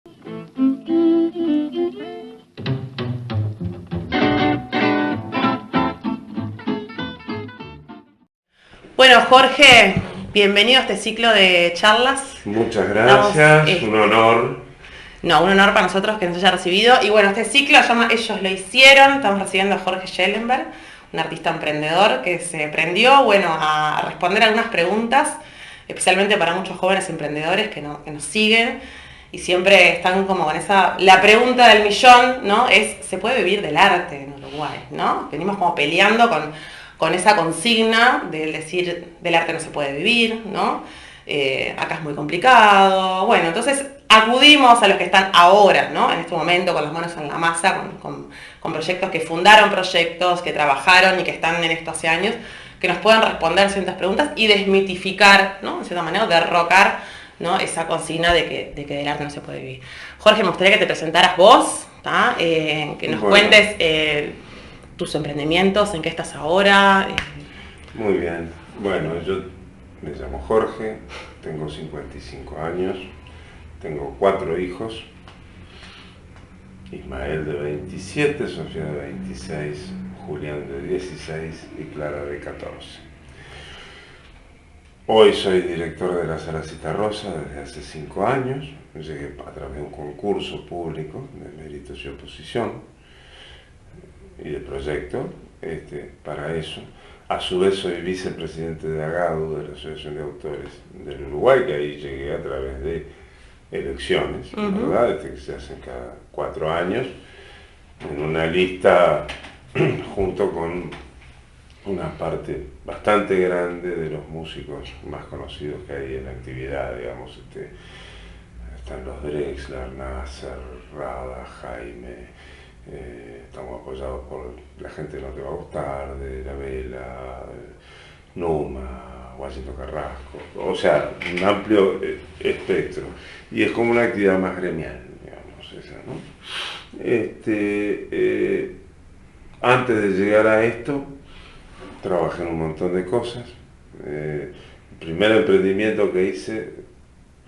Bueno, Jorge, bienvenido a este ciclo de charlas. Muchas gracias, un honor. No, un honor para nosotros que nos haya recibido. Y bueno, este ciclo se llama Ellos lo hicieron. Estamos recibiendo a Jorge Schellenberg, un artista emprendedor que se prendió, a responder algunas preguntas, especialmente para muchos jóvenes emprendedores que nos siguen y siempre están como con la pregunta del millón, ¿no? ¿Se puede vivir del arte en Uruguay, no? Venimos como peleando con esa consigna de decir del arte no se puede vivir, ¿no? Acá es muy complicado. Bueno, entonces acudimos a los que están ahora, ¿no? En este momento, con las manos en la masa, con proyectos que fundaron proyectos, que trabajaron y que están en esto hace años, que nos puedan responder ciertas preguntas y desmitificar, ¿no? De cierta manera, derrocar, ¿no? Esa consigna de que del arte no se puede vivir. Jorge, me gustaría que te presentaras vos, que nos cuentes tus emprendimientos, en qué estás ahora. Muy bien. Bueno, yo me llamo Jorge, tengo 55 años, tengo 4 hijos. Ismael de 27, Sofía de 26, Julián de 16 y Clara de 14. Hoy soy director de la Sala Citarrosa desde hace 5 años. Llegué a través de un concurso público de méritos y oposición y de proyecto para eso. A su vez soy vicepresidente de AGADU, de la Asociación de Autores del Uruguay, que ahí llegué a través de elecciones, ¿verdad? Que se hacen cada 4 años, en una lista junto con una parte bastante grande de los músicos más conocidos que hay en la actividad, digamos. Están los Drexler, Nasser, Rada, Jaime, estamos apoyados por La Gente No Te Va a Gustar, de La Vela, Numa, Guachito Carrasco, o sea, un amplio espectro. Y es como una actividad más gremial, digamos, esa, ¿no? Antes de llegar a esto, trabajé en un montón de cosas. El primer emprendimiento que hice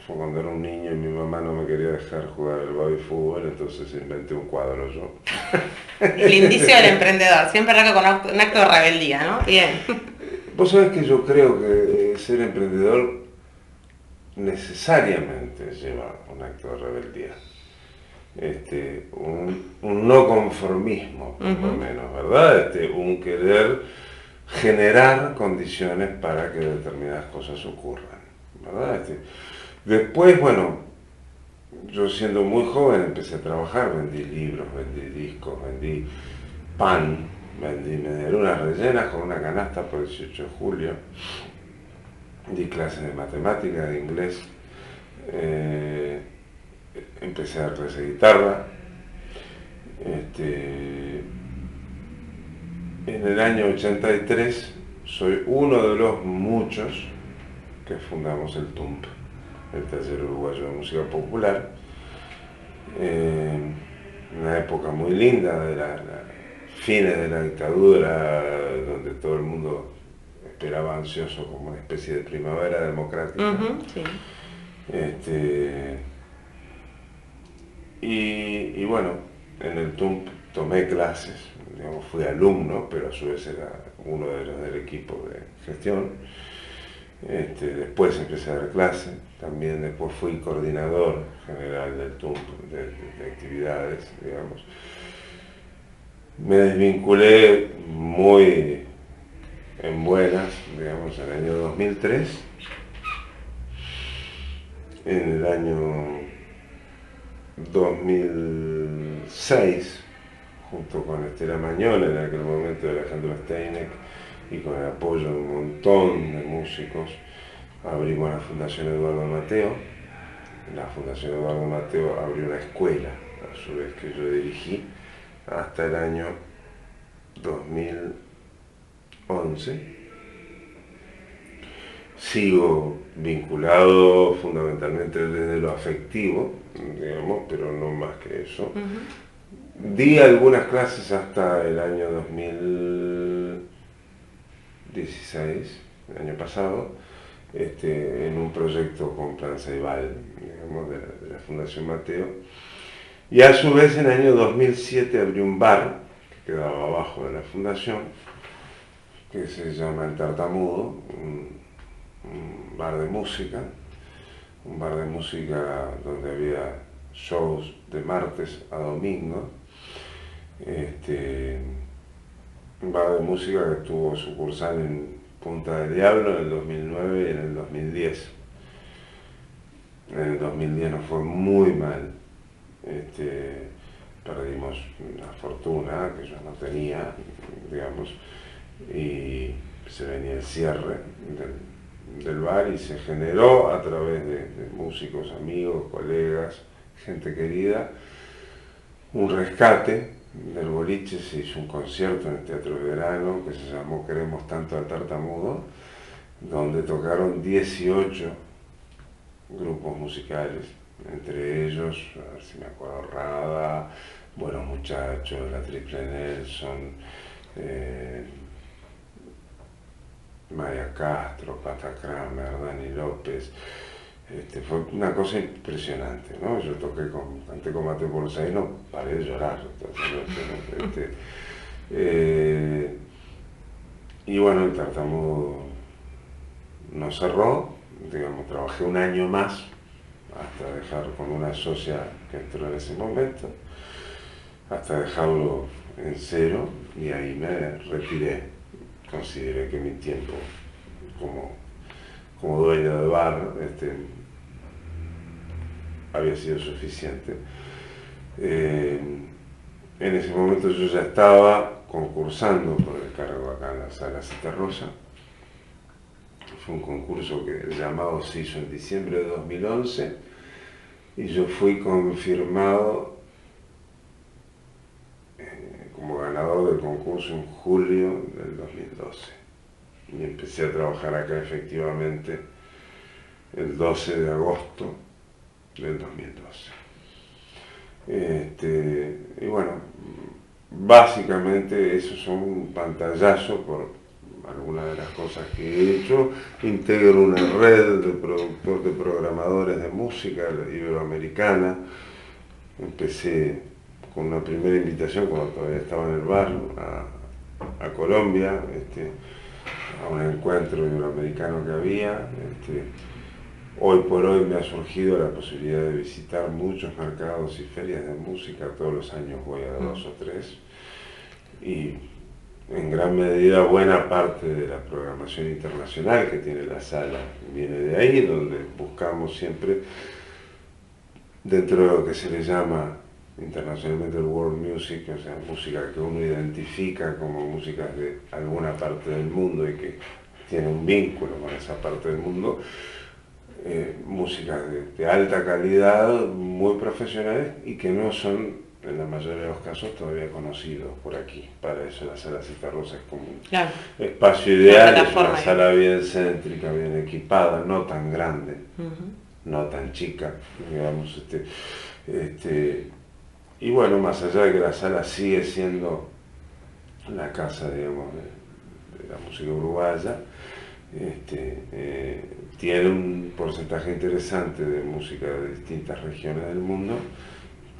fue cuando era un niño y mi mamá no me quería dejar jugar al baby fútbol, entonces inventé un cuadro yo. El indicio del emprendedor, siempre arranca con un acto de rebeldía, ¿no? Bien. Vos sabés que yo creo que ser emprendedor necesariamente lleva un acto de rebeldía. Un no conformismo, por lo menos, ¿verdad? Un querer generar condiciones para que determinadas cosas ocurran, ¿verdad? Después, bueno, yo siendo muy joven empecé a trabajar, vendí libros, vendí discos, vendí pan, vendí medialunas rellenas con una canasta por 18 de julio, di clases de matemáticas, de inglés, empecé a dar clases de guitarra. En el año 83 soy uno de los muchos que fundamos el TUMP, el Taller Uruguayo de Música Popular, una época muy linda de fines de la dictadura, donde todo el mundo esperaba ansioso como una especie de primavera democrática. Sí. Y bueno, en el TUMP tomé clases, digamos, fui alumno, pero a su vez era uno de los del equipo de gestión. Después empecé a dar clases, también después fui coordinador general del TUMP de actividades, digamos. Me desvinculé muy en buenas, digamos, en el año 2003. En el año 2006, junto con Estela Mañón, en aquel momento de Alejandro Steinek, y con el apoyo de un montón de músicos, abrimos la Fundación Eduardo Mateo. La Fundación Eduardo Mateo abrió una escuela, a su vez, que yo dirigí hasta el año 2011. Sigo vinculado fundamentalmente desde lo afectivo, digamos, pero no más que eso. Di algunas clases hasta el año 2016, el año pasado, en un proyecto con Plan Ceibal, digamos, de la Fundación Mateo. Y a su vez en el año 2007 abrió un bar que quedaba abajo de la fundación, que se llama El Tartamudo, un bar de música, donde había shows de martes a domingo, un bar de música que tuvo sucursal en Punta del Diablo en el 2009 y en el 2010. En el 2010 nos fue muy mal. Perdimos una fortuna que yo no tenía, digamos, y se venía el cierre del bar y se generó a través de músicos, amigos, colegas, gente querida, un rescate del boliche. Se hizo un concierto en el Teatro de Verano que se llamó Queremos tanto al Tartamudo, donde tocaron 18 grupos musicales, entre ellos, a ver si me acuerdo, Rada, Buenos Muchachos, La Triple Nelson, María Castro, Pata Kramer, Dani López. Fue una cosa impresionante, ¿no? Yo canté con Mateo Bolsa y no paré de llorar. Y bueno, el Tartamudo no cerró, digamos, trabajé un año más hasta dejar con una socia que entró en ese momento, hasta dejarlo en cero, y ahí me retiré. Consideré que mi tiempo como dueño de bar había sido suficiente. En ese momento yo ya estaba concursando por el cargo acá en la Sala Citarrosa. Fue un concurso que el llamado se hizo en diciembre de 2011 y yo fui confirmado como ganador del concurso en julio del 2012. Y empecé a trabajar acá efectivamente el 12 de agosto del 2012. Y bueno, básicamente esos son un pantallazo por algunas de las cosas que he hecho. Integro una red de programadores de música iberoamericana. Empecé con una primera invitación cuando todavía estaba en el bar a Colombia, a un encuentro iberoamericano que había. Hoy por hoy me ha surgido la posibilidad de visitar muchos mercados y ferias de música. Todos los años voy a 2 o 3, y en gran medida buena parte de la programación internacional que tiene la sala viene de ahí, donde buscamos siempre, dentro de lo que se le llama internacionalmente el world music, o sea, música que uno identifica como música de alguna parte del mundo y que tiene un vínculo con esa parte del mundo, músicas de alta calidad, muy profesionales y que no son, en la mayoría de los casos, todavía conocidos por aquí. Para eso la Sala Citarrosa es como un espacio ideal, es una sala bien céntrica, bien equipada, no tan grande, no tan chica, digamos. Y bueno, más allá de que la sala sigue siendo la casa, digamos, de la música uruguaya, tiene un porcentaje interesante de música de distintas regiones del mundo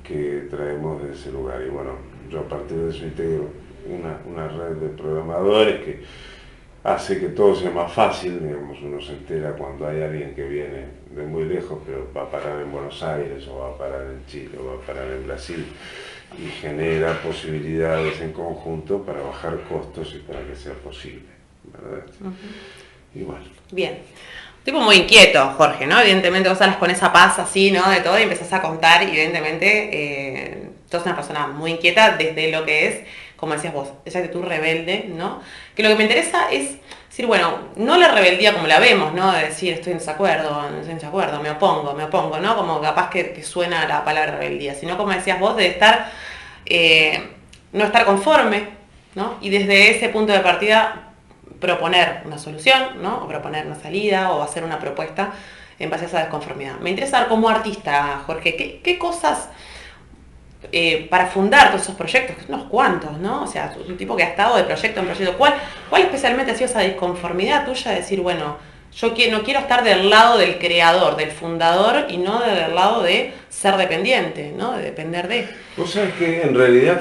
que traemos de ese lugar. Y bueno, yo a partir de eso integro una red de programadores que hace que todo sea más fácil. Digamos, uno se entera cuando hay alguien que viene de muy lejos, pero va a parar en Buenos Aires, o va a parar en Chile, o va a parar en Brasil, y genera posibilidades en conjunto para bajar costos y para que sea posible, ¿verdad? Y bueno. Bien. Tipo muy inquieto, Jorge, ¿no? Evidentemente vos hablas con esa paz así, ¿no? De todo, y empezás a contar, y evidentemente sos una persona muy inquieta desde lo que es, como decías vos, esa actitud rebelde, ¿no? Que lo que me interesa es decir, bueno, no la rebeldía como la vemos, ¿no? De decir, estoy en desacuerdo, no estoy en desacuerdo, me opongo, ¿no? Como capaz que suena la palabra rebeldía, sino como decías vos, de estar, no estar conforme, ¿no? Y desde ese punto de partida proponer una solución, ¿no? O proponer una salida, o hacer una propuesta en base a esa desconformidad. Me interesa saber, como artista, Jorge, ¿qué cosas para fundar todos esos proyectos, que son unos cuantos, ¿no? O sea, sos un tipo que ha estado de proyecto en proyecto. ¿Cuál especialmente ha sido esa disconformidad tuya de decir, bueno, no quiero estar del lado del creador, del fundador, y no del lado de ser dependiente, ¿no? De depender de. Vos sabés que en realidad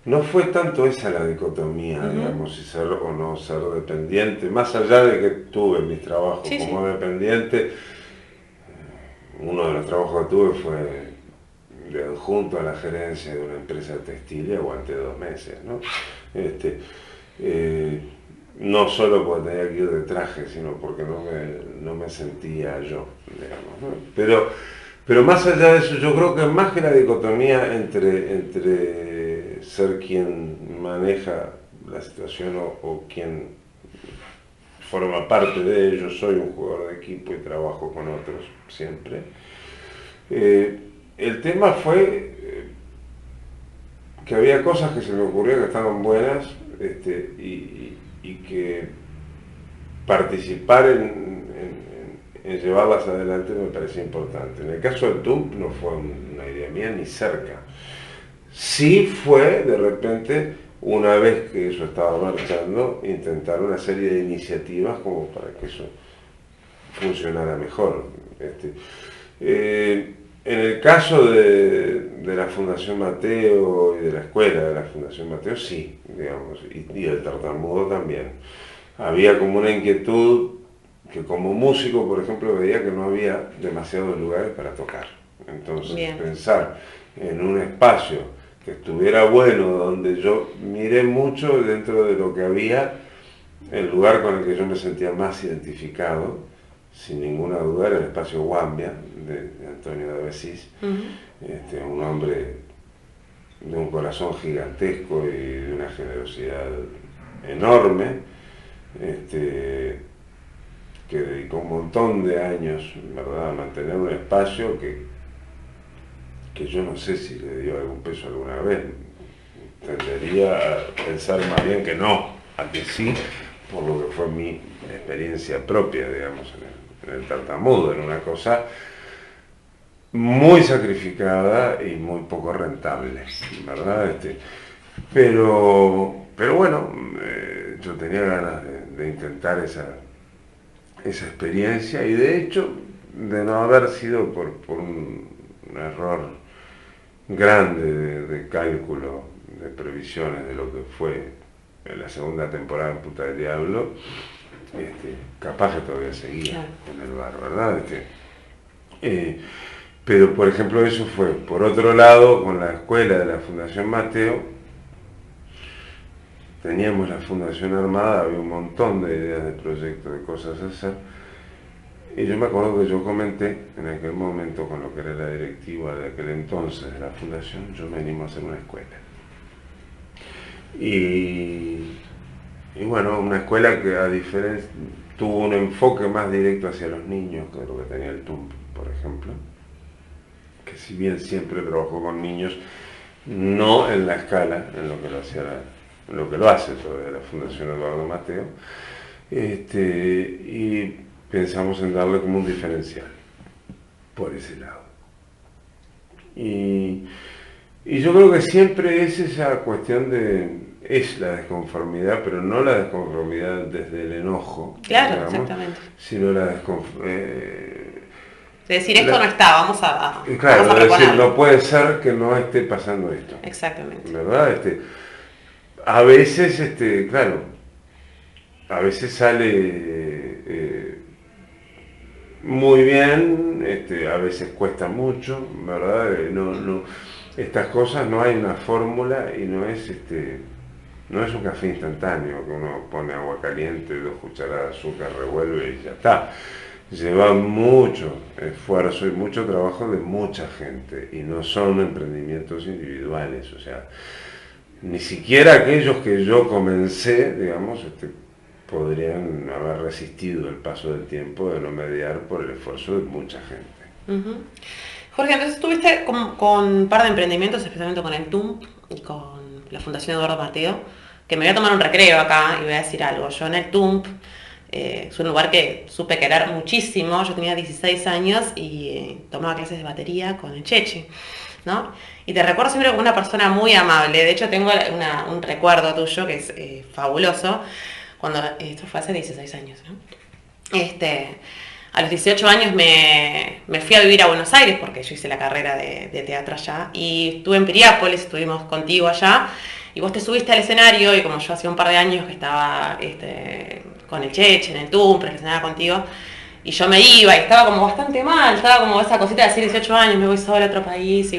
no fue tanto esa la dicotomía, digamos, si ser o no ser dependiente, más allá de que tuve mis trabajos como dependiente. Uno de los trabajos que tuve fue de adjunto a la gerencia de una empresa textil y aguanté 2 meses, ¿no? No solo porque tenía que ir de traje, sino porque no me sentía yo, digamos, ¿no? Pero más allá de eso, yo creo que más que la dicotomía entre ser quien maneja la situación o quien forma parte de ello, soy un jugador de equipo y trabajo con otros siempre. El tema fue que había cosas que se me ocurrían que estaban buenas y que participar en llevarlas adelante me parecía importante. En el caso del TUMP no fue una idea mía ni cerca. Sí fue de repente, una vez que eso estaba marchando, intentar una serie de iniciativas como para que eso funcionara mejor. En el caso de la Fundación Mateo y de la escuela de la Fundación Mateo, sí, digamos, y del Tartamudo también. Había como una inquietud que como músico, por ejemplo, veía que no había demasiados lugares para tocar. Entonces, pensar en un espacio que estuviera bueno, donde yo miré mucho dentro de lo que había, el lugar con el que yo me sentía más identificado, sin ninguna duda, era el espacio Guambia de Antonio de Avesís, un hombre de un corazón gigantesco y de una generosidad enorme, que dedicó un montón de años, ¿verdad?, a mantener un espacio que yo no sé si le dio algún peso alguna vez. Tendería a pensar más bien que no, a que sí, por lo que fue mi experiencia propia, digamos, en el Tartamudo, en una cosa muy sacrificada y muy poco rentable, ¿verdad? Pero bueno, yo tenía ganas de intentar esa experiencia, y de hecho, de no haber sido por un error grande de cálculo, de previsiones de lo que fue en la segunda temporada en Puta del Diablo, capaz que todavía seguía en el bar, ¿verdad? Pero por ejemplo eso fue. Por otro lado, con la escuela de la Fundación Mateo, teníamos la Fundación Armada, había un montón de ideas de proyectos, de cosas a hacer, y yo me acuerdo que yo comenté en aquel momento con lo que era la directiva de aquel entonces de la Fundación, yo me animo a hacer una escuela. Y bueno, una escuela que a diferencia tuvo un enfoque más directo hacia los niños que lo que tenía el TUMP, por ejemplo, que si bien siempre trabajó con niños, no en la escala en lo que lo hace todavía la Fundación Eduardo Mateo, y pensamos en darle como un diferencial por ese lado. Y yo creo que siempre es esa cuestión es la desconformidad, pero no la desconformidad desde el enojo, claro, digamos, exactamente, sino la de decir esto no está, vamos a claro, vamos a de decir, no proponerlo. puede ser que no esté pasando esto. Exactamente. ¿Verdad? A veces, claro, a veces sale muy bien, a veces cuesta mucho, ¿verdad? Estas cosas no hay una fórmula y no es un café instantáneo que uno pone agua caliente, 2 cucharadas de azúcar, revuelve y ya está. Lleva mucho esfuerzo y mucho trabajo de mucha gente, y no son emprendimientos individuales, o sea, ni siquiera aquellos que yo comencé, digamos, podrían haber resistido el paso del tiempo de no mediar por el esfuerzo de mucha gente. Jorge, entonces estuviste con un par de emprendimientos, especialmente con el TUMP y con la Fundación Eduardo Mateo, que me voy a tomar un recreo acá y voy a decir algo. Yo en el TUMP, es un lugar que supe querer muchísimo. Yo tenía 16 años y tomaba clases de batería con el Chechi, ¿no? Y te recuerdo siempre como una persona muy amable. De hecho, tengo un recuerdo tuyo que es fabuloso, Esto fue hace 16 años, ¿no? A los 18 años me fui a vivir a Buenos Aires porque yo hice la carrera de teatro allá y estuve en Piriápolis, estuvimos contigo allá y vos te subiste al escenario y como yo hacía un par de años que estaba con el Cheche en el TUM, presenaba contigo y yo me iba y estaba como bastante mal, estaba como esa cosita de decir 18 años, me voy sola a otro país y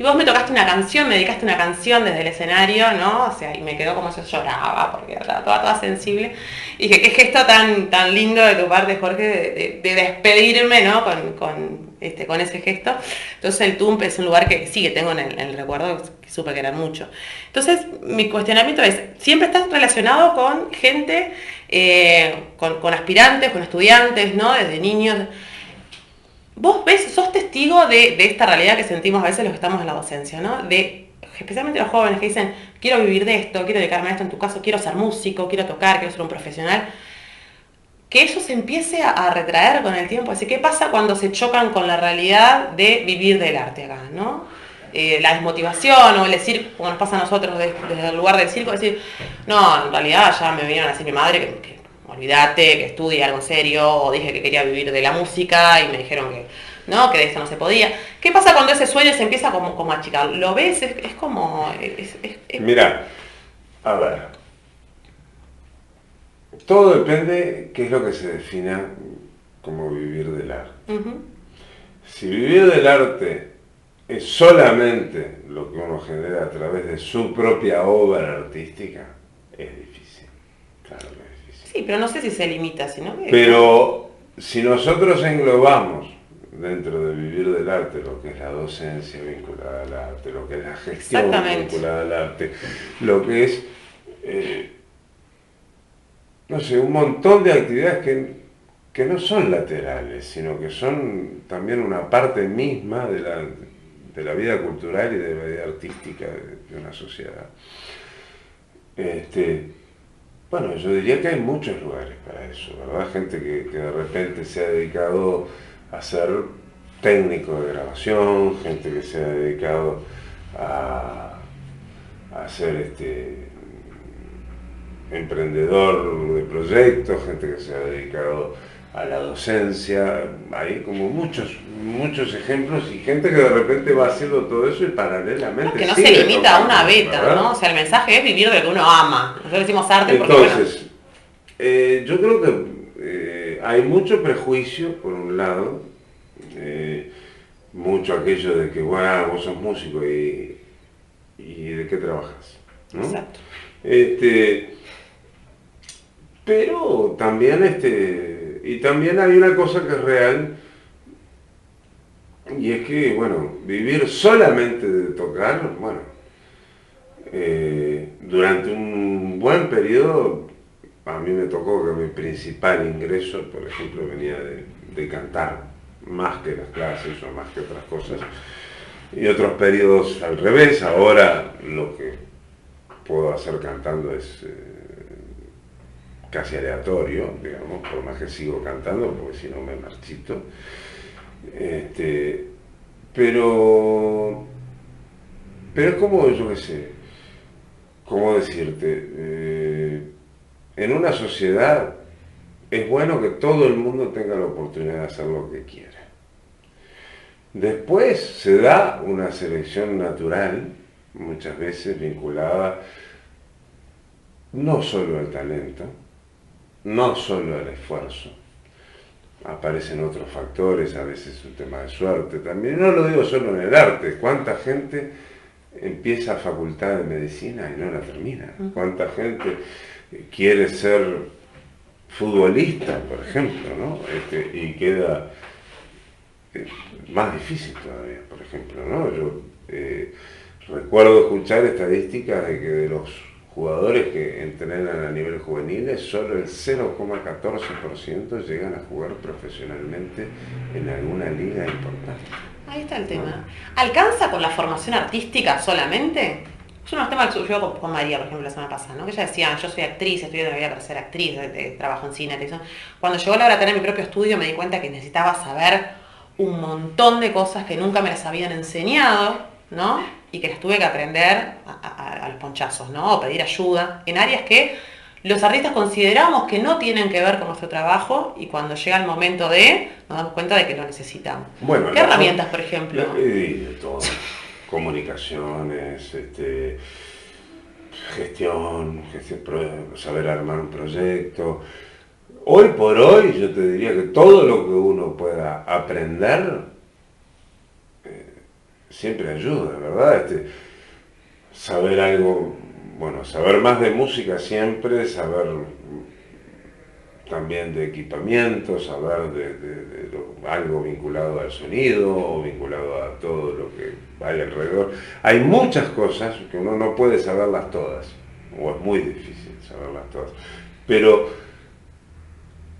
vos me tocaste una canción, me dedicaste una canción desde el escenario, ¿no? O sea, y me quedó como yo lloraba porque estaba toda sensible. Y dije, qué gesto tan lindo de tu parte, Jorge, de despedirme, ¿no? Con ese gesto. Entonces el TUMP es un lugar que sí que tengo en el recuerdo, que supe que eran mucho. Entonces mi cuestionamiento es, ¿siempre estás relacionado con gente, con aspirantes, con estudiantes, ¿no? Desde niños. Vos sos testigo de esta realidad que sentimos a veces los que estamos en la docencia, ¿no? Especialmente los jóvenes que dicen, quiero vivir de esto, quiero dedicarme a esto, en tu caso, quiero ser músico, quiero tocar, quiero ser un profesional. Que eso se empiece a retraer con el tiempo. Así, ¿qué pasa cuando se chocan con la realidad de vivir del arte acá, ¿no? La desmotivación o el decir, como nos pasa a nosotros desde el lugar del circo, decir, no, en realidad ya me vinieron a decir mi madre que olvídate, que estudie algo serio, o dije que quería vivir de la música y me dijeron que no, que de eso no se podía. ¿Qué pasa cuando ese sueño se empieza como a achicar? ¿Lo ves? Es como... Mira, a ver, todo depende qué es lo que se defina como vivir del arte. Uh-huh. Si vivir del arte es solamente lo que uno genera a través de su propia obra artística, es difícil. Claro que es difícil. Sí, pero no sé si se limita, sino que... Pero si nosotros englobamos dentro de vivir del arte lo que es la docencia vinculada al arte, lo que es la gestión vinculada al arte, lo que es, no sé, un montón de actividades que no son laterales, sino que son también una parte misma de la vida cultural y de la vida artística de una sociedad. Bueno, yo diría que hay muchos lugares para eso, ¿verdad? Gente que de repente se ha dedicado a ser técnico de grabación, gente que se ha dedicado a ser emprendedor de proyectos, gente que se ha dedicado a la docencia, hay como muchos ejemplos y gente que de repente va haciendo todo eso y paralelamente... No, que no se limita a una beta, ¿verdad? ¿No? O sea, el mensaje es vivir de lo que uno ama. Nosotros decimos arte porque, entonces, bueno... yo creo que hay mucho prejuicio, por un lado, mucho aquello de que, bueno, vos sos músico y ¿de qué trabajas? ¿No? Exacto. Pero también, y también hay una cosa que es real, y es que, bueno, vivir solamente de tocar, bueno, durante un buen periodo, a mí me tocó que mi principal ingreso, por ejemplo, venía de cantar, más que las clases o más que otras cosas, y otros periodos al revés. Ahora lo que puedo hacer cantando es casi aleatorio, digamos, por más que sigo cantando, porque si no me marchito. Pero es como, yo qué sé, ¿cómo decirte? En una sociedad es bueno que todo el mundo tenga la oportunidad de hacer lo que quiera. Después se da una selección natural, muchas veces vinculada no solo al talento, no solo al esfuerzo. Aparecen otros factores, a veces un tema de suerte también. No lo digo solo en el arte. ¿Cuánta gente empieza facultad de medicina y no la termina? ¿Cuánta gente quiere ser futbolista, por ejemplo, ¿no? Y queda más difícil todavía, por ejemplo, ¿no? Yo recuerdo escuchar estadísticas de que de los jugadores que entrenan a nivel juvenil, solo el 0,14% llegan a jugar profesionalmente en alguna liga importante. Ahí está el tema. ¿Alcanza con la formación artística solamente? Es uno de los temas que surgió con María, por ejemplo, la semana pasada, ¿no? Que ella decía, yo soy actriz, estudié de la vida para ser actriz, trabajo en cine, televisión. Cuando llegó la hora de tener mi propio estudio me di cuenta que necesitaba saber un montón de cosas que nunca me las habían enseñado, ¿no? Y que las tuve que aprender a los ponchazos, ¿no? O pedir ayuda en áreas que los artistas consideramos que no tienen que ver con nuestro trabajo y cuando llega el momento nos damos cuenta de que lo necesitamos. Bueno, ¿Qué herramientas, por ejemplo? De todo. Comunicaciones, gestión, saber armar un proyecto. Hoy por hoy yo te diría que todo lo que uno pueda aprender siempre ayuda, ¿verdad? Saber algo, bueno, saber más de música siempre, saber también de equipamiento, saber de algo vinculado al sonido o vinculado a todo lo que hay alrededor. Hay muchas cosas que uno no puede saberlas todas, o es muy difícil saberlas todas, pero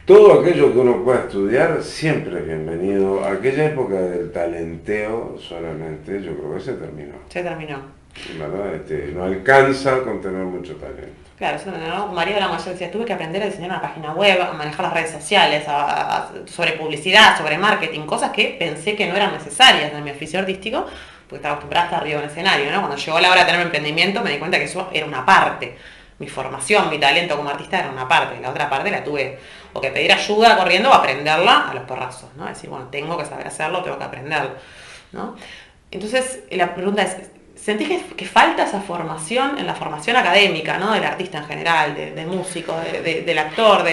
todo aquello que uno pueda estudiar siempre es bienvenido. Aquella época del talenteo solamente, yo creo que se terminó. Se terminó. ¿Verdad? No alcanza con tener mucho talento. Claro, eso no. María de la Mayor decía, tuve que aprender a diseñar una página web, a manejar las redes sociales, sobre publicidad, sobre marketing, cosas que pensé que no eran necesarias en mi oficio artístico, porque estaba acostumbrada a estar arriba en el escenario, ¿no? Cuando llegó la hora de tener un emprendimiento me di cuenta que eso era una parte. Mi formación, mi talento como artista era una parte, la otra parte la tuve o que pedir ayuda corriendo o aprenderla a los porrazos, ¿no? Decir, bueno, tengo que saber hacerlo, tengo que aprenderlo, ¿no? Entonces, la pregunta es, ¿sentís que falta esa formación en la formación académica, ¿no? Del artista en general, del músico, del actor,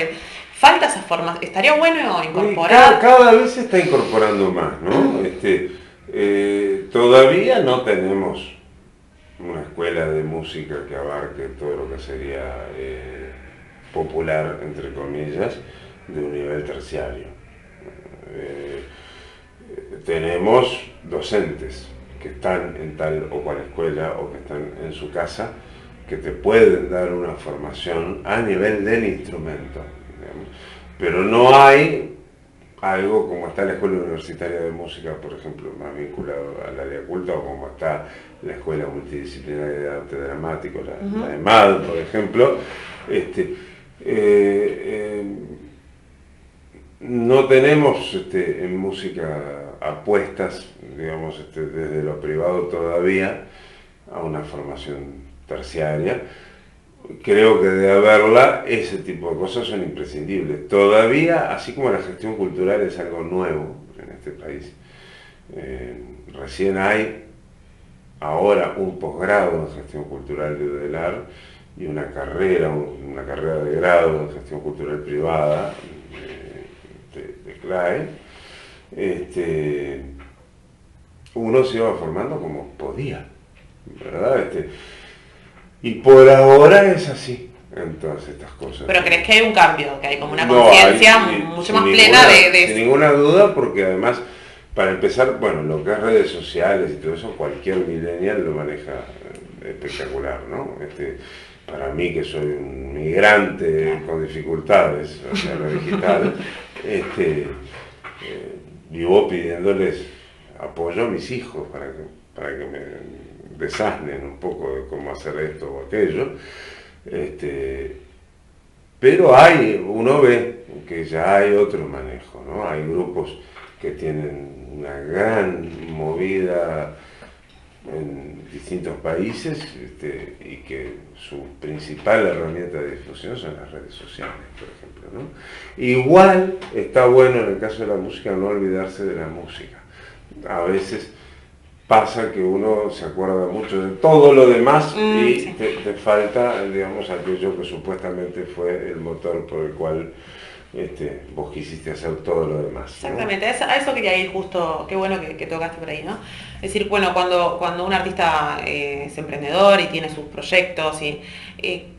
falta esa formación? ¿Estaría bueno incorporar? Cada vez se está incorporando más, ¿no? Todavía no tenemos una escuela de música que abarque todo lo que sería popular, entre comillas, de un nivel terciario. Tenemos docentes que están en tal o cual escuela o que están en su casa que te pueden dar una formación a nivel del instrumento, digamos. Pero no hay algo como está la Escuela Universitaria de Música, por ejemplo, más vinculado al área culta, o como está la Escuela Multidisciplinaria de Arte Dramático, la EMAD, por ejemplo. No tenemos en música apuestas, digamos, desde lo privado todavía a una formación terciaria. Creo que de haberla, ese tipo de cosas son imprescindibles. Todavía, así como la gestión cultural es algo nuevo en este país, recién hay ahora un posgrado en gestión cultural de UDELAR y una carrera de grado en gestión cultural privada de CLAE. Uno se iba formando como podía, ¿verdad? Y por ahora es así en todas estas cosas. ¿Pero crees que hay un cambio, que hay como una conciencia mucho más plena de sin ninguna duda, porque además, para empezar, bueno, lo que es redes sociales y todo eso, cualquier millennial lo maneja espectacular, ¿no? Para mí, que soy un migrante con dificultades hacia lo digital, vivo pidiéndoles apoyo a mis hijos para que me desasnen un poco de cómo hacer esto o aquello. Pero uno ve que ya hay otro manejo, ¿no? Hay grupos que tienen una gran movida en distintos países y que su principal herramienta de difusión son las redes sociales, por ejemplo, ¿no? Igual está bueno en el caso de la música no olvidarse de la música. A veces pasa que uno se acuerda mucho de todo lo demás y sí, te falta, digamos, aquello que supuestamente fue el motor por el cual vos quisiste hacer todo lo demás, ¿no? Exactamente, a eso quería ir justo, qué bueno que tocaste por ahí, ¿no? Es decir, bueno, cuando un artista es emprendedor y tiene sus proyectos,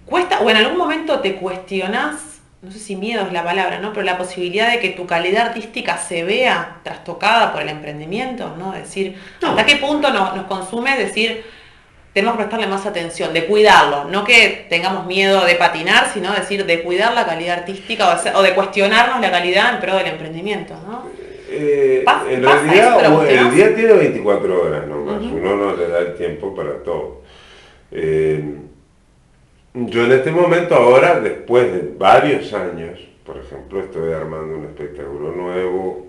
cuesta, o en algún momento te cuestionás, no sé si miedo es la palabra, ¿no? Pero la posibilidad de que tu calidad artística se vea trastocada por el emprendimiento, ¿no? Es decir, ¿hasta qué punto nos consume decir, tenemos que prestarle más atención, de cuidarlo, no que tengamos miedo de patinar, sino decir, de cuidar la calidad artística o de cuestionarnos la calidad en pro del emprendimiento, ¿no? En realidad, el día tiene 24 horas nomás, uno no le da el tiempo para todo. Yo en este momento ahora, después de varios años, por ejemplo, estoy armando un espectáculo nuevo,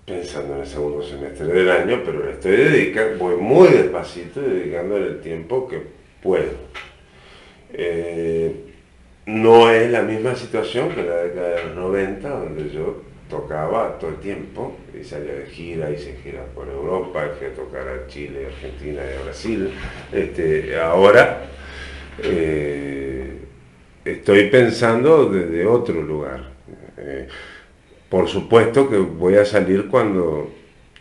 pensando en el segundo semestre del año, pero le estoy voy muy despacito, dedicándole el tiempo que puedo. No es la misma situación que la década de los 90, donde yo tocaba todo el tiempo y salía de gira, hice giras por Europa, fui a tocar a Chile, Argentina y a Brasil. Ahora estoy pensando desde otro lugar. Por supuesto que voy a salir cuando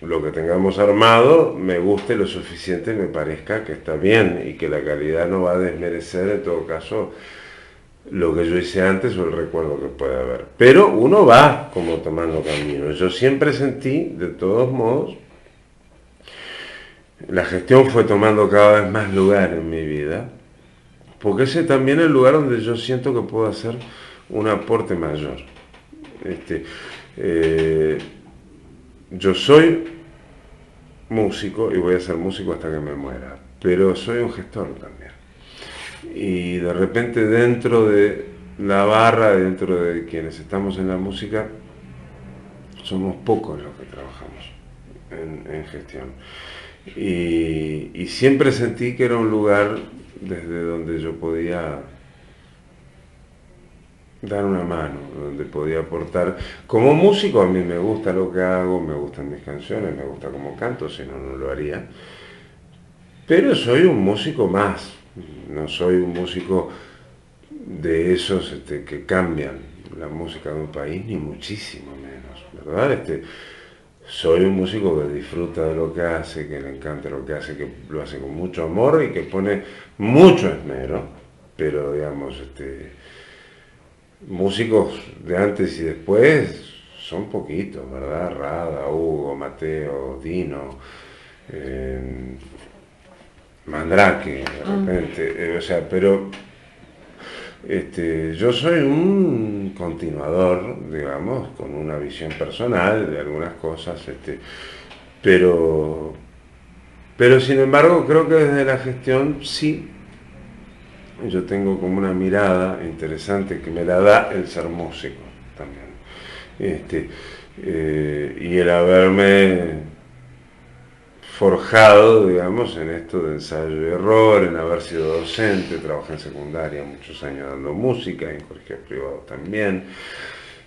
lo que tengamos armado me guste lo suficiente y me parezca que está bien y que la calidad no va a desmerecer en todo caso lo que yo hice antes o el recuerdo que pueda haber. Pero uno va como tomando camino. Yo siempre sentí, de todos modos, la gestión fue tomando cada vez más lugar en mi vida, porque ese también es el lugar donde yo siento que puedo hacer un aporte mayor. Yo soy músico y voy a ser músico hasta que me muera, pero soy un gestor también. Y de repente dentro de la barra, dentro de quienes estamos en la música, somos pocos los que trabajamos en gestión. Y siempre sentí que era un lugar desde donde yo podía dar una mano, donde podía aportar. Como músico a mí me gusta lo que hago, me gustan mis canciones, me gusta cómo canto, si no, no lo haría. Pero soy un músico más, no soy un músico de esos que cambian la música de un país, ni muchísimo menos, ¿verdad? Soy un músico que disfruta de lo que hace, que le encanta lo que hace, que lo hace con mucho amor y que pone mucho esmero, pero digamos, músicos de antes y después son poquitos, ¿verdad? Rada, Hugo, Mateo, Dino, Mandrake, de repente, o sea, pero yo soy un continuador, digamos, con una visión personal de algunas cosas, pero sin embargo creo que desde la gestión sí, yo tengo como una mirada interesante que me la da el ser músico también, y el haberme forjado, digamos, en esto de ensayo y error, en haber sido docente, trabajé en secundaria muchos años dando música, en colegios privados también,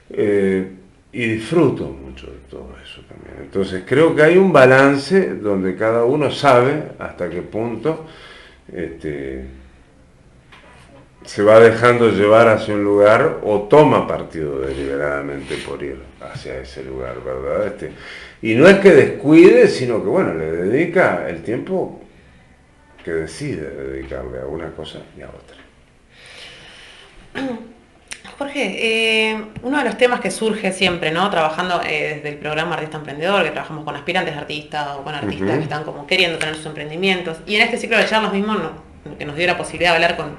y disfruto mucho de todo eso también. Entonces creo que hay un balance donde cada uno sabe hasta qué punto se va dejando llevar hacia un lugar o toma partido deliberadamente por ir hacia ese lugar, ¿verdad? Y no es que descuide, sino que, bueno, le dedica el tiempo que decide dedicarle a una cosa y a otra. Jorge, uno de los temas que surge siempre, ¿no? Trabajando desde el programa Artista Emprendedor, que trabajamos con aspirantes de artistas o con artistas que están como queriendo tener sus emprendimientos, y en este ciclo de charlas mismo, que nos dio la posibilidad de hablar con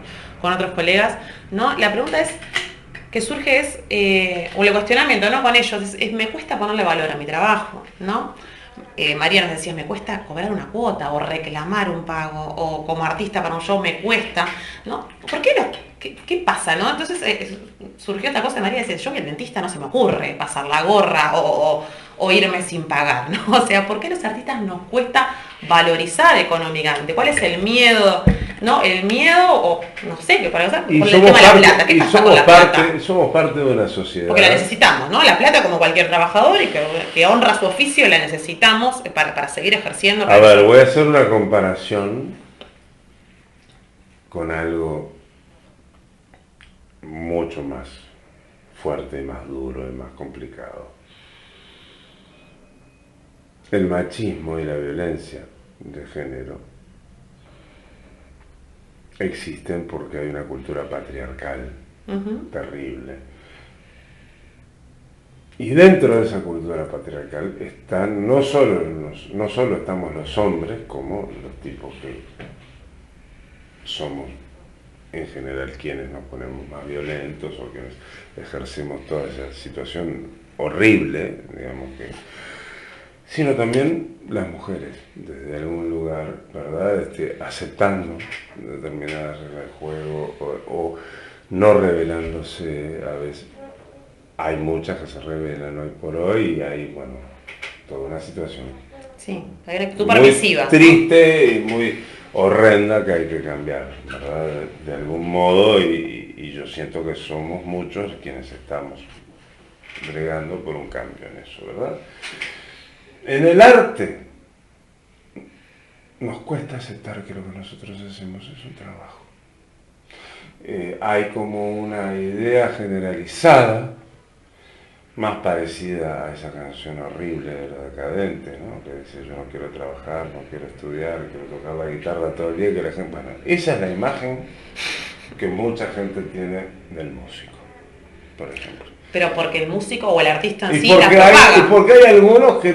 otros colegas, ¿no? La pregunta que surge o el cuestionamiento, ¿no? Con ellos, me cuesta ponerle valor a mi trabajo, ¿no? María nos decía, me cuesta cobrar una cuota o reclamar un pago, o como artista para un show me cuesta, ¿no? ¿Por qué no? ¿Qué pasa, no? Entonces surgió esta cosa de María, decía, yo que el dentista no se me ocurre pasar la gorra o irme sin pagar, ¿no? O sea, ¿por qué los artistas nos cuesta valorizar económicamente? ¿Cuál es el miedo? ¿No? El miedo, o no sé, que para usar, por el tema de la plata. ¿Qué pasa con la plata? Somos parte de una sociedad. Porque la necesitamos, ¿no? La plata, como cualquier trabajador y que honra su oficio, la necesitamos para seguir ejerciendo. A ver, voy a hacer una comparación con algo mucho más fuerte y más duro y más complicado. El machismo y la violencia de género existen porque hay una cultura patriarcal terrible. Y dentro de esa cultura patriarcal están no solo estamos los hombres, como los tipos que somos en general quienes nos ponemos más violentos o quienes ejercemos toda esa situación horrible, digamos sino también las mujeres, desde algún lugar, ¿verdad? Aceptando determinadas reglas de juego o no revelándose a veces. Hay muchas que se revelan hoy por hoy y hay, bueno, toda una situación Sí, hay una actitud muy permisiva, ¿no? triste y muy horrenda que hay que cambiar, ¿verdad? De algún modo, y yo siento que somos muchos quienes estamos bregando por un cambio en eso, ¿verdad? En el arte nos cuesta aceptar que lo que nosotros hacemos es un trabajo. Hay como una idea generalizada, más parecida a esa canción horrible de los Decadentes, ¿no? Que dice: yo no quiero trabajar, no quiero estudiar, quiero tocar la guitarra todo el día, que la gente... Bueno, esa es la imagen que mucha gente tiene del músico, por ejemplo. Pero porque el músico o el artista en Y sí la porque propaga. hay algunos que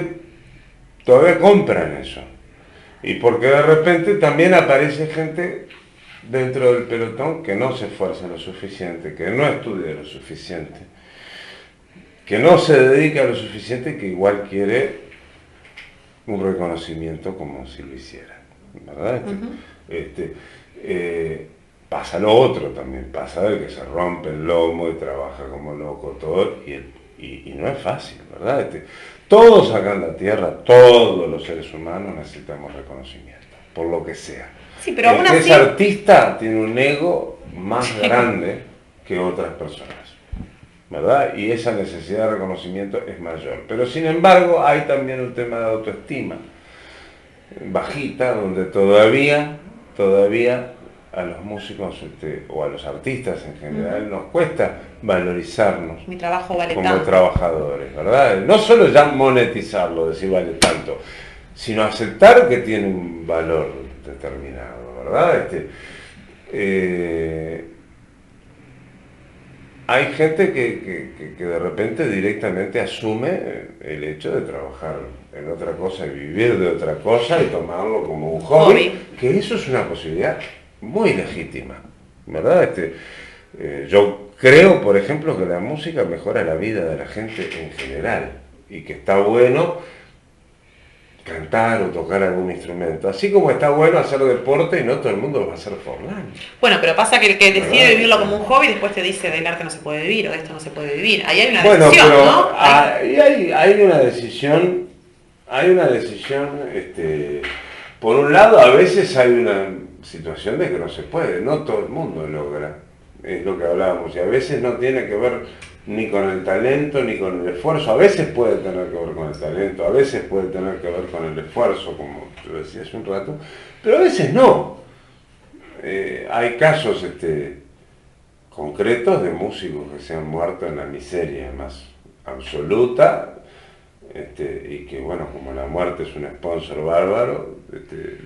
todavía compran eso. Y porque de repente también aparece gente dentro del pelotón que no se esfuerza lo suficiente, que no estudia lo suficiente, que no se dedica lo suficiente, que igual quiere un reconocimiento como si lo hiciera, ¿verdad? Pasa lo otro también, pasa de que se rompe el lomo y trabaja como loco todo, y no es fácil, ¿verdad? Todos acá en la Tierra, todos los seres humanos necesitamos reconocimiento, por lo que sea. Sí, pero aún El que así... es artista tiene un ego más grande que otras personas, ¿verdad? Y esa necesidad de reconocimiento es mayor. Pero sin embargo hay también un tema de autoestima bajita, donde todavía a los músicos o a los artistas en general nos cuesta valorizarnos Mi trabajo vale como tanto. trabajadores, ¿verdad? No solo ya monetizarlo, decir vale tanto, sino aceptar que tiene un valor determinado, ¿verdad? Hay gente que de repente directamente asume el hecho de trabajar en otra cosa y vivir de otra cosa y tomarlo como un hobby, que eso es una posibilidad muy legítima, ¿verdad? Yo creo, por ejemplo, que la música mejora la vida de la gente en general y que está bueno cantar o tocar algún instrumento, así como está bueno hacer deporte y no todo el mundo va a ser forlán. Bueno, pero pasa que el que decide vivirlo como un hobby después te dice del arte no se puede vivir o de esto no se puede vivir. Ahí hay una decisión, pero ¿no? hay una decisión, por un lado a veces hay una situación de que no se puede, no todo el mundo logra, es lo que hablábamos, y a veces no tiene que ver ni con el talento ni con el esfuerzo, a veces puede tener que ver con el talento, a veces puede tener que ver con el esfuerzo, como yo decía hace un rato, pero a veces no. Hay casos concretos de músicos que se han muerto en la miseria más absoluta, y que bueno, como la muerte es un sponsor bárbaro,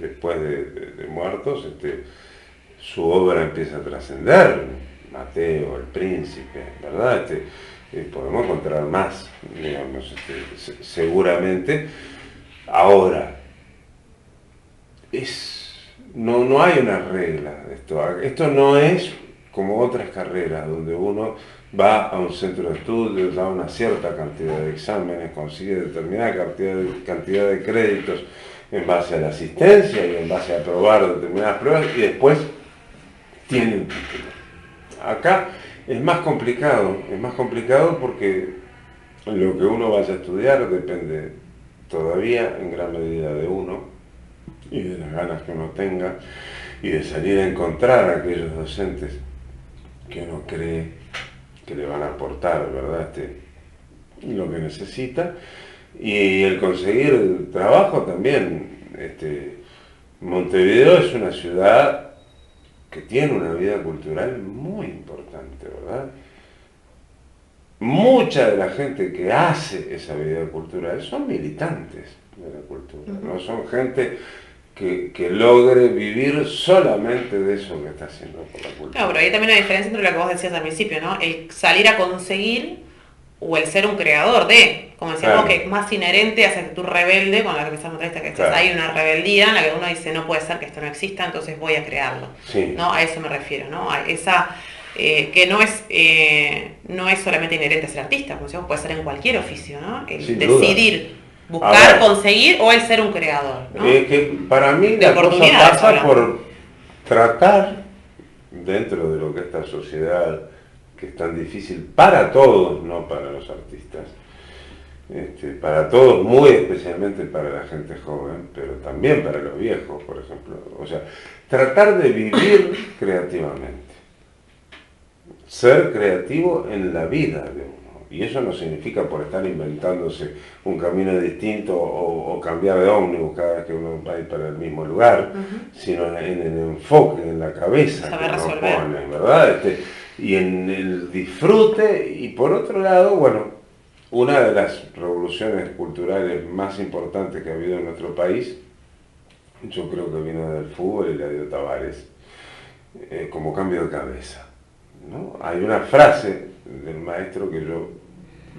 después de muertos, su obra empieza a trascender. Mateo, el príncipe, ¿verdad? Podemos encontrar más, digamos, seguramente. Ahora, no hay una regla de esto. Esto no es como otras carreras, donde uno va a un centro de estudios, da una cierta cantidad de exámenes, consigue determinada cantidad de créditos en base a la asistencia y en base a aprobar determinadas pruebas, y después tiene un título. Acá es más complicado porque lo que uno vaya a estudiar depende todavía en gran medida de uno y de las ganas que uno tenga y de salir a encontrar a aquellos docentes que uno cree que le van a aportar, ¿verdad? Lo que necesita, y el conseguir el trabajo también. Montevideo es una ciudad que tiene una vida cultural muy importante, ¿verdad? Mucha de la gente que hace esa vida cultural son militantes de la cultura, no son gente que logre vivir solamente de eso que está haciendo por la cultura. No, pero hay también una diferencia entre lo que vos decías al principio, ¿no? El salir a conseguir o el ser un creador de, como decíamos, que es más inherente a esa actitud rebelde con la que empezamos a que hay una rebeldía en la que uno dice no puede ser que esto no exista, entonces voy a crearlo. Sí. ¿No? A eso me refiero, ¿no? A esa que no es solamente inherente a ser artista, como decíamos, puede ser en cualquier oficio, ¿no? El decidir, buscar, conseguir o el ser un creador, ¿no? Que para mí la cosa pasa por tratar, dentro de lo que esta sociedad que es tan difícil para todos, no para los artistas, para todos, muy especialmente para la gente joven, pero también para los viejos, por ejemplo. O sea, tratar de vivir creativamente, ser creativo en la vida de uno. Y eso no significa por estar inventándose un camino distinto o cambiar de ómnibus cada vez que uno va a ir para el mismo lugar, sino en el enfoque, en la cabeza saber que uno resolver. pone, ¿verdad? Y en el disfrute, y por otro lado, bueno, una de las revoluciones culturales más importantes que ha habido en nuestro país, yo creo que vino del fútbol y la dio Tavares, como cambio de cabeza, ¿no? Hay una frase del maestro que yo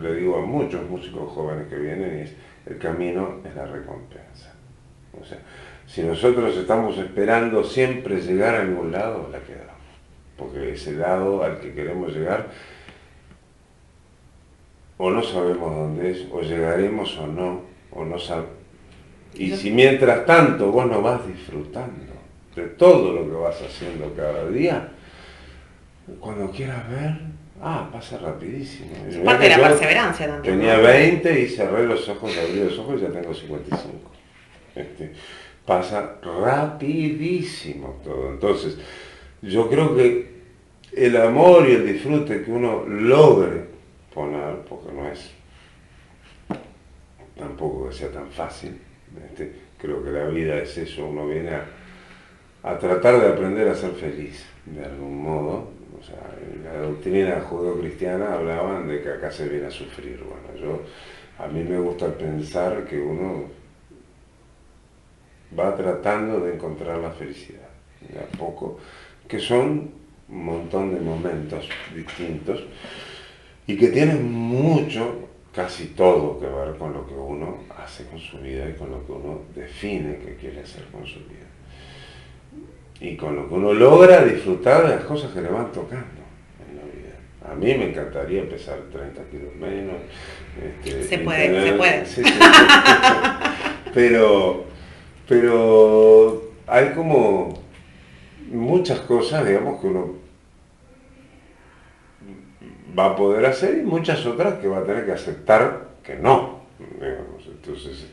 le digo a muchos músicos jóvenes que vienen y es: el camino es la recompensa. O sea, si nosotros estamos esperando siempre llegar a algún lado, la quedamos. Porque ese lado al que queremos llegar, o no sabemos dónde es, o llegaremos o no sabemos. Y si mientras tanto vos no vas disfrutando de todo lo que vas haciendo cada día, cuando quieras ver, pasa rapidísimo. Es parte de la perseverancia también. Tenía 20 y cerré los ojos, abrí los ojos y ya tengo 55. Pasa rapidísimo todo. Entonces, yo creo que el amor y el disfrute que uno logre poner, porque no es tampoco que sea tan fácil, creo que la vida es eso, uno viene a tratar de aprender a ser feliz, de algún modo. O sea, en la doctrina judeocristiana hablaban de que acá se viene a sufrir. Bueno, a mí me gusta pensar que uno va tratando de encontrar la felicidad, de a poco, que son un montón de momentos distintos y que tienen mucho, casi todo, que ver con lo que uno hace con su vida y con lo que uno define que quiere hacer con su vida. Y con lo que uno logra disfrutar de las cosas que le van tocando en la vida. A mí me encantaría pesar 30 kilos menos. Se puede. Sí, pero hay como muchas cosas, digamos, que uno va a poder hacer y muchas otras que va a tener que aceptar que no, digamos. Entonces,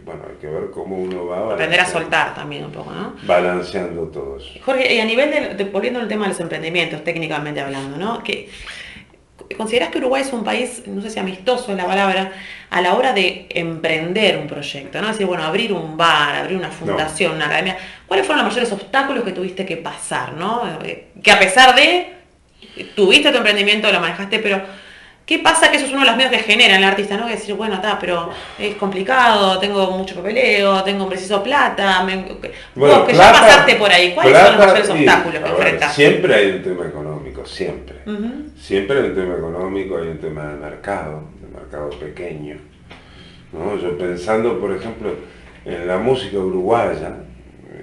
bueno, hay que ver cómo uno va aprender a soltar también un poco, ¿no? Balanceando todo eso. Jorge, y a nivel volviendo al tema de los emprendimientos, técnicamente hablando, ¿no? ¿Considerás que Uruguay es un país, no sé si amistoso es la palabra, a la hora de emprender un proyecto, ¿no? Es decir, bueno, abrir un bar, abrir una fundación, una academia. ¿Cuáles fueron los mayores obstáculos que tuviste que pasar, ¿no? Que a pesar de, tuviste tu emprendimiento, lo manejaste, pero ¿qué pasa? Que eso es uno de los medios que genera el artista, ¿no? Que decir, bueno, pero es complicado, tengo mucho papeleo, preciso plata. Vos que ya pasaste por ahí, ¿cuáles son los mayores obstáculos que enfrentás? Siempre hay un tema económico, siempre. Siempre hay un tema económico, hay un tema de mercado pequeño, ¿no? Yo pensando, por ejemplo, en la música uruguaya,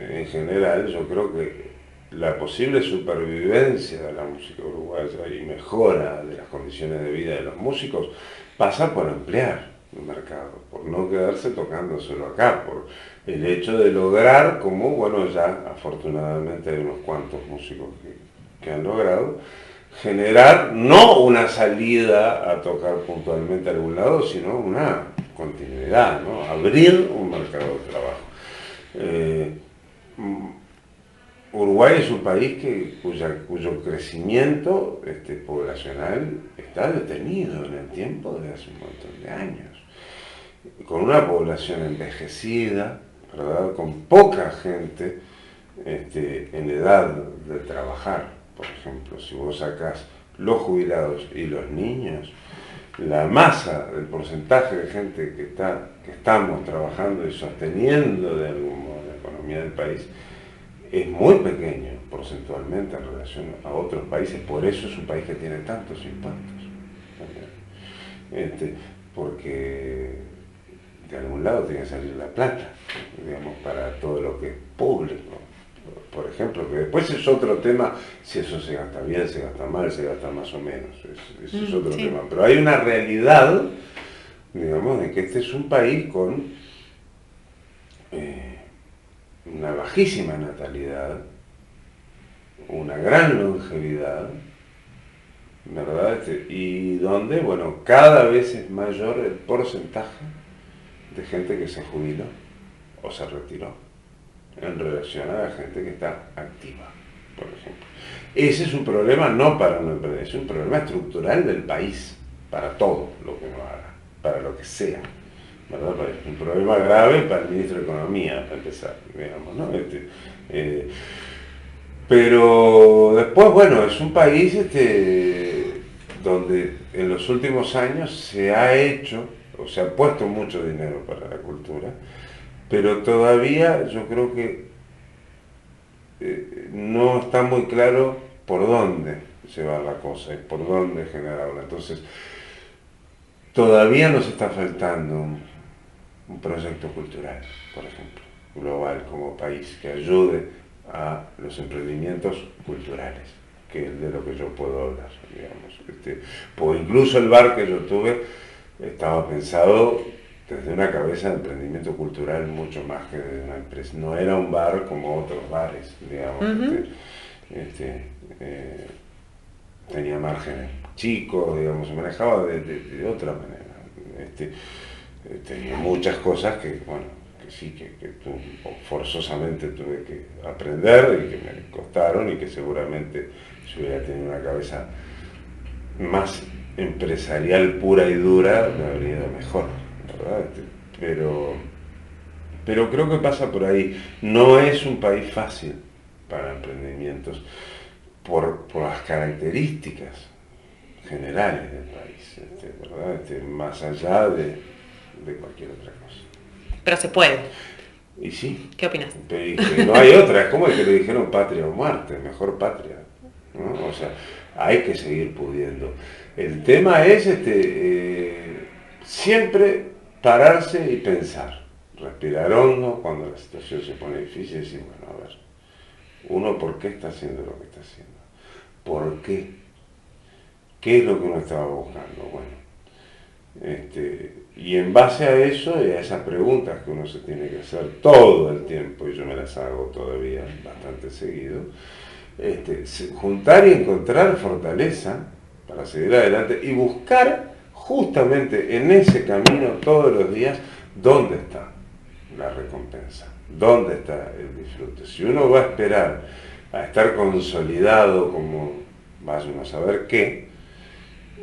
en general, yo creo que la posible supervivencia de la música uruguaya y mejora de las condiciones de vida de los músicos pasa por ampliar el mercado, por no quedarse tocándoselo acá, por el hecho de lograr, como, bueno, ya afortunadamente hay unos cuantos músicos que han logrado, generar no una salida a tocar puntualmente a algún lado, sino una continuidad, ¿no? Abrir un mercado de trabajo. Uruguay es un país cuyo crecimiento poblacional está detenido en el tiempo de hace un montón de años, con una población envejecida, ¿verdad? Con poca gente en edad de trabajar. Por ejemplo, si vos sacás los jubilados y los niños, la masa, el porcentaje de gente que estamos trabajando y sosteniendo de algún modo la economía del país es muy pequeño porcentualmente en relación a otros países. Por eso es un país que tiene tantos impuestos también. Porque de algún lado tiene que salir la plata, digamos, para todo lo que es público. Por ejemplo, que después es otro tema si eso se gasta bien, se gasta mal, se gasta más o menos. Eso es otro tema. Pero hay una realidad, digamos, de que este es un país con una bajísima natalidad, una gran longevidad, ¿verdad? Y donde, bueno, cada vez es mayor el porcentaje de gente que se jubiló o se retiró en relación a la gente que está activa, por ejemplo. Ese es un problema no para una empresa, es un problema estructural del país, para todo lo que uno haga, para lo que sea, ¿verdad? Es un problema grave para el ministro de Economía, para empezar, digamos, ¿no? Pero después, bueno, es un país donde en los últimos años se ha hecho, o se ha puesto mucho dinero para la cultura, pero todavía yo creo que no está muy claro por dónde se va la cosa y por dónde generarla. Entonces, todavía nos está faltando un proyecto cultural, por ejemplo, global como país, que ayude a los emprendimientos culturales, que es de lo que yo puedo hablar, digamos. Pues incluso el bar que yo tuve estaba pensado desde una cabeza de emprendimiento cultural mucho más que de una empresa. No era un bar como otros bares, digamos. Tenía márgenes chicos, digamos, se manejaba de otra manera. Tenía muchas cosas que, bueno, que sí, que forzosamente tuve que aprender y que me costaron y que seguramente si hubiera tenido una cabeza más empresarial pura y dura me habría ido mejor, ¿verdad? Pero creo que pasa por ahí. No es un país fácil para emprendimientos por las características generales del país, ¿verdad? Más allá de cualquier otra cosa. Pero se puede. Y sí. ¿Qué opinas? Que no hay otra, es como el que le dijeron patria o muerte, mejor patria, ¿no? O sea, hay que seguir pudiendo. El tema es siempre pararse y pensar, respirar hondo cuando la situación se pone difícil y decir, bueno, a ver, uno por qué está haciendo lo que está haciendo, por qué, qué es lo que uno estaba buscando, bueno. Y en base a eso y a esas preguntas que uno se tiene que hacer todo el tiempo, y yo me las hago todavía bastante seguido, juntar y encontrar fortaleza para seguir adelante y buscar justamente en ese camino todos los días dónde está la recompensa, dónde está el disfrute. Si uno va a esperar a estar consolidado como vaya uno a saber qué,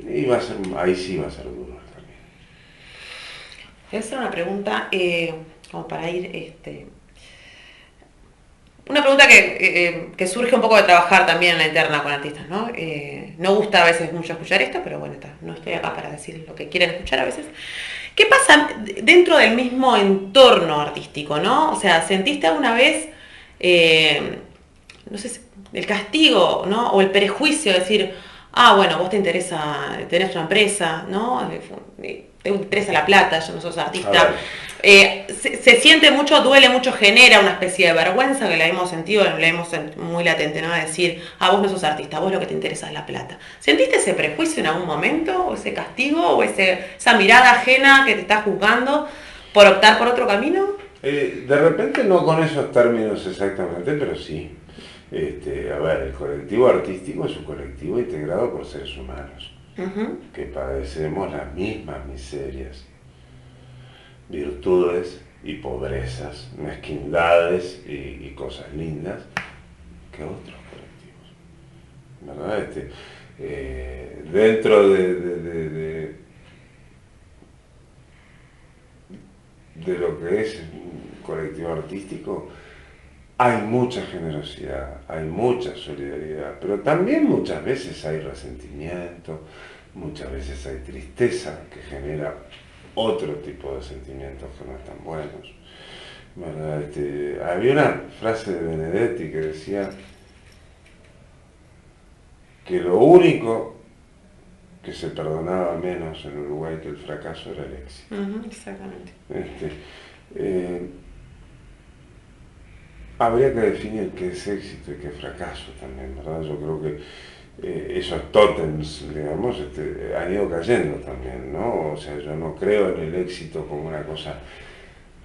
y ahí sí va a ser duro. Voy a hacer una pregunta, como para ir, una pregunta que surge un poco de trabajar también en la interna con artistas, ¿no? No gusta a veces mucho escuchar esto, pero bueno, no estoy acá para decir lo que quieren escuchar a veces. ¿Qué pasa dentro del mismo entorno artístico, no? O sea, ¿sentiste alguna vez, no sé, el castigo, ¿no? O el prejuicio de decir, ah, bueno, vos te interesa, tenés una empresa, ¿no? Te interesa la plata, yo no sos artista. Se siente mucho, duele mucho, genera una especie de vergüenza que la hemos sentido, la hemos muy latente, ¿no? De decir, ah, vos no sos artista, vos lo que te interesa es la plata. ¿Sentiste ese prejuicio en algún momento? ¿O ese castigo? ¿O esa mirada ajena que te está juzgando por optar por otro camino? De repente no con esos términos exactamente, pero sí. A ver, el colectivo artístico es un colectivo integrado por seres humanos que padecemos las mismas miserias, virtudes y pobrezas, mezquindades y cosas lindas que otros colectivos, ¿verdad? Dentro de lo que es un colectivo artístico hay mucha generosidad, hay mucha solidaridad, pero también muchas veces hay resentimiento, muchas veces hay tristeza que genera otro tipo de sentimientos que no están buenos, ¿verdad? Había una frase de Benedetti que decía que lo único que se perdonaba menos en Uruguay que el fracaso era el éxito. Exactamente. Habría que definir qué es éxito y qué es fracaso también, ¿verdad? Yo creo que esos tótems, digamos, han ido cayendo también, ¿no? O sea, yo no creo en el éxito como una cosa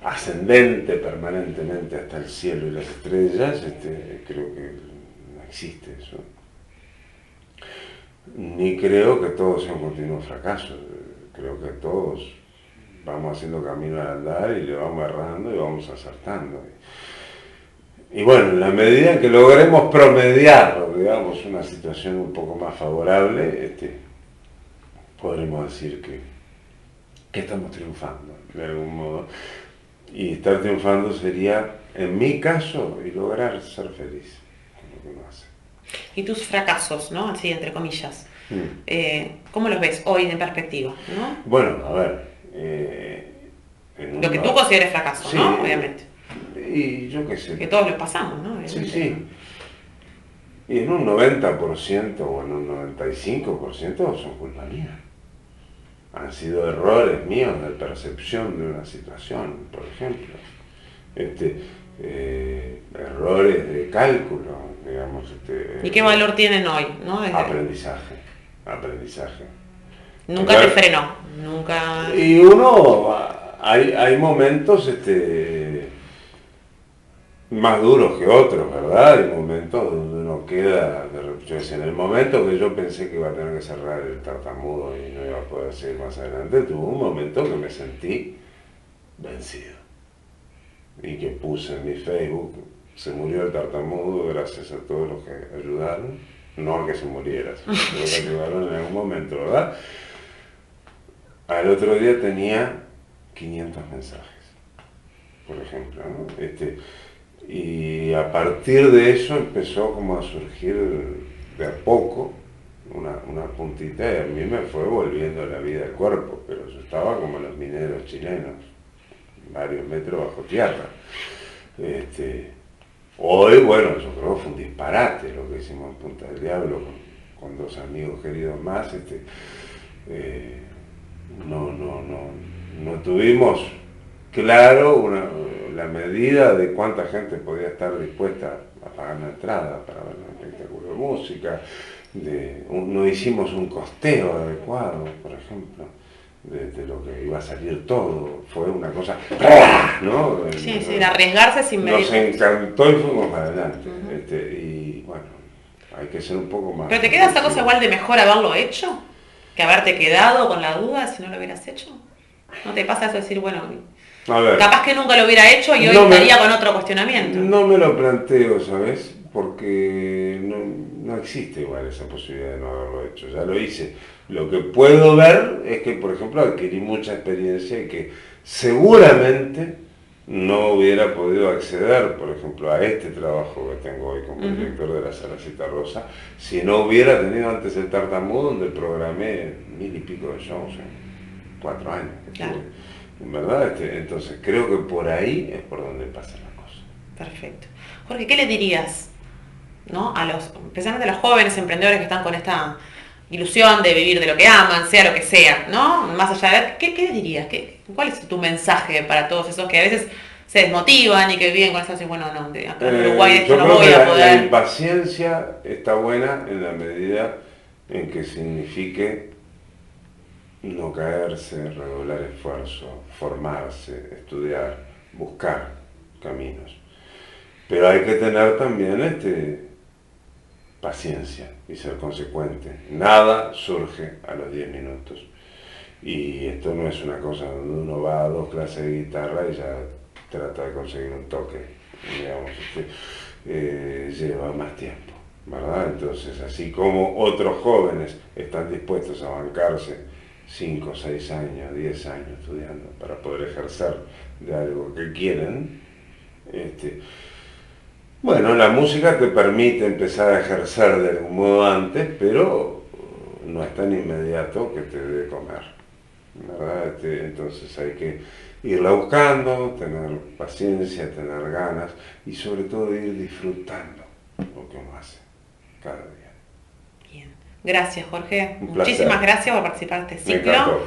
ascendente permanentemente hasta el cielo y las estrellas, creo que no existe eso. ni creo que todo sea un continuo fracaso. Creo que todos vamos haciendo camino al andar y le vamos errando y vamos acertando. Y bueno, en la medida en que logremos promediar, digamos, una situación un poco más favorable, podremos decir que estamos triunfando, de algún modo. Y estar triunfando sería, en mi caso, y lograr ser feliz con lo que uno hace. Y tus fracasos, ¿no? Así, entre comillas. ¿Cómo los ves hoy en perspectiva, ¿no? Bueno, a ver. Lo que tú consideres fracaso, sí, ¿no? Obviamente. Y yo qué sé. Que todos los pasamos, ¿no? Sí, sí. Y en un 90% o en un 95% son culpa mía. Han sido errores míos de percepción de una situación, por ejemplo. Errores de cálculo, digamos. ¿Y qué valor tienen hoy, no? Aprendizaje. Nunca te frenó, nunca... Y uno, hay momentos más duros que otros, ¿verdad? Hay momentos donde uno queda, en el momento que yo pensé que iba a tener que cerrar el tartamudo y no iba a poder seguir más adelante, tuve un momento que me sentí vencido. Y que puse en mi Facebook, se murió el tartamudo gracias a todos los que ayudaron, no a que se muriera, sino a todos los que ayudaron en algún momento, ¿verdad? Al otro día tenía 500 mensajes, por ejemplo, ¿no? Y a partir de eso empezó como a surgir de a poco una puntita y a mí me fue volviendo la vida al cuerpo, pero yo estaba como los mineros chilenos, varios metros bajo tierra. Hoy, bueno, yo creo que fue un disparate lo que hicimos en Punta del Diablo con dos amigos queridos más. No tuvimos claro la medida de cuánta gente podía estar dispuesta a pagar una entrada para ver un espectáculo de música. No hicimos un costeo adecuado, por ejemplo, de lo que iba a salir todo. Fue una cosa, ¿no? Sí, arriesgarse sin medir. Nos encantó y fuimos para adelante. Y bueno, hay que ser un poco más... ¿Pero te queda esa cosa igual de mejor haberlo hecho? ¿Que haberte quedado con la duda si no lo hubieras hecho? ¿No te pasa eso de decir, bueno, a ver, capaz que nunca lo hubiera hecho y hoy estaría con otro cuestionamiento? No me lo planteo, ¿sabes? Porque no existe igual esa posibilidad de no haberlo hecho. Ya lo hice. Lo que puedo ver es que, por ejemplo, adquirí mucha experiencia y que seguramente no hubiera podido acceder, por ejemplo, a este trabajo que tengo hoy como director de la Sala Citarrosa, si no hubiera tenido antes el tartamudo, donde programé 1000 y pico de shows en 4 años. Claro. ¿Verdad? Entonces creo que por ahí es por donde pasa la cosa. Perfecto. Jorge, ¿qué le dirías, ¿no? Especialmente a los jóvenes emprendedores que están con esta ilusión de vivir de lo que aman, sea lo que sea, ¿no? Más allá de... ¿Qué les dirías? ¿Cuál es tu mensaje para todos esos que a veces se desmotivan y que viven con eso así, bueno, no, acá en Uruguay esto no voy a poder? La impaciencia está buena en la medida en que signifique no caerse, redoblar esfuerzo, formarse, estudiar, buscar caminos. Pero hay que tener también paciencia y ser consecuente. Nada surge a los 10 minutos. Y esto no es una cosa donde uno va a 2 clases de guitarra y ya trata de conseguir un toque. Digamos, lleva más tiempo, ¿verdad? Entonces, así como otros jóvenes están dispuestos a bancarse 5, 6 años, 10 años estudiando para poder ejercer de algo que quieren, bueno, la música te permite empezar a ejercer de algún modo antes, pero no es tan inmediato que te dé comer, ¿verdad? Entonces hay que irla buscando, tener paciencia, tener ganas y sobre todo ir disfrutando lo que uno hace cada día. Bien. Gracias, Jorge. Un placer. Muchísimas gracias por participar de este ciclo.